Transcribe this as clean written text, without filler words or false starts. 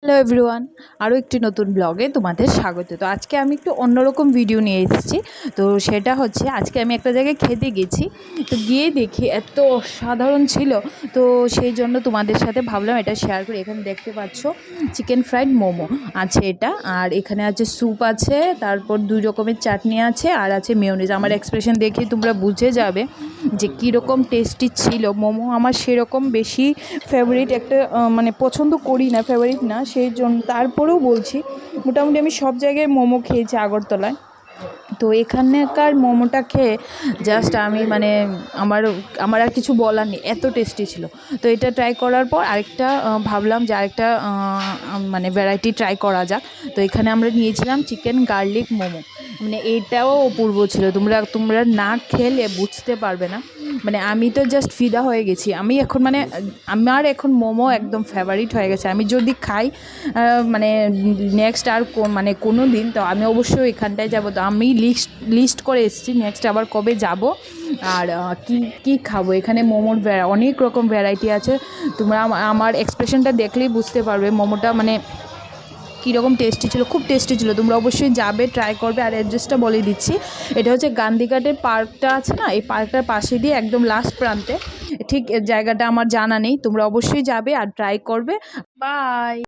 Hello everyone, আরও একটি নতুন ব্লগে তোমাদের স্বাগত। তো আজকে আমি একটু অন্যরকম ভিডিও নিয়ে এসেছি। তো সেটা হচ্ছে আজকে আমি একটা জায়গায় খেতে গেছি, তো গিয়ে দেখি এত অসাধারণ ছিল। তো সেই জন্য তোমাদের সাথে ভাবলাম এটা শেয়ার করি। এখানে দেখতে পাচ্ছ চিকেন ফ্রাইড মোমো আছে এটা, আর এখানে আছে স্যুপ আছে, তারপর 2 রকমের চাটনি আছে, আর আছে মেয়োনিজ। আমার এক্সপ্রেশন দেখে তোমরা বুঝে যাবে যে কীরকম টেস্টি ছিল মোমো। আমার সেরকম বেশি ফেভারিট একটা মানে পছন্দ করি না, ফেভারিট না, সেই জন্য তারপরেও বলছি মোটামুটি আমি সব জায়গায় মোমো খেয়েছি আগরতলায়। তো এখানকার মোমোটা খেয়ে জাস্ট আমি মানে আমার আমার আর কিছু বলার নেই, এত টেস্টি ছিল। তো এটা ট্রাই করার পর আরেকটা ভাবলাম যে আরেকটা মানে ভ্যারাইটি ট্রাই করা যাক। তো এখানে আমরা নিয়েছিলাম চিকেন গার্লিক মোমো, মানে এটাও অপূর্ব ছিল। তোমরা তোমরা না খেলে বুঝতে পারবে না। মানে আমি তো জাস্ট ফিদা হয়ে গেছি। আমি এখন মানে আমার এখন মোমো একদম ফেভারিট হয়ে গেছে। আমি যদি খাই মানে নেক্সট আর মানে কোনো দিন, তো আমি অবশ্যই এখানটায় যাব। তো আমি লিস্ট করে এসেছি নেক্সট আবার কবে যাব আর কি খাবো। এখানে মোমোর অনেক রকম ভ্যারাইটি আছে। তোমরা আমার এক্সপ্রেশনটা দেখলেই বুঝতে পারবে মোমোটা মানে কীরকম টেস্টি ছিল, খুব টেস্টি ছিল। তোমরা অবশ্যই যাবে, ট্রাই করবে। আর অ্যাড্রেসটা বলে দিচ্ছি, এটা হচ্ছে গান্ধীঘাটের পার্কটা আছে না, এই পার্কটার পাশে দিয়ে একদম লাস্ট প্রান্তে। ঠিক জায়গাটা আমার জানা নেই, তোমরা অবশ্যই যাবে আর ট্রাই করবে। বাই।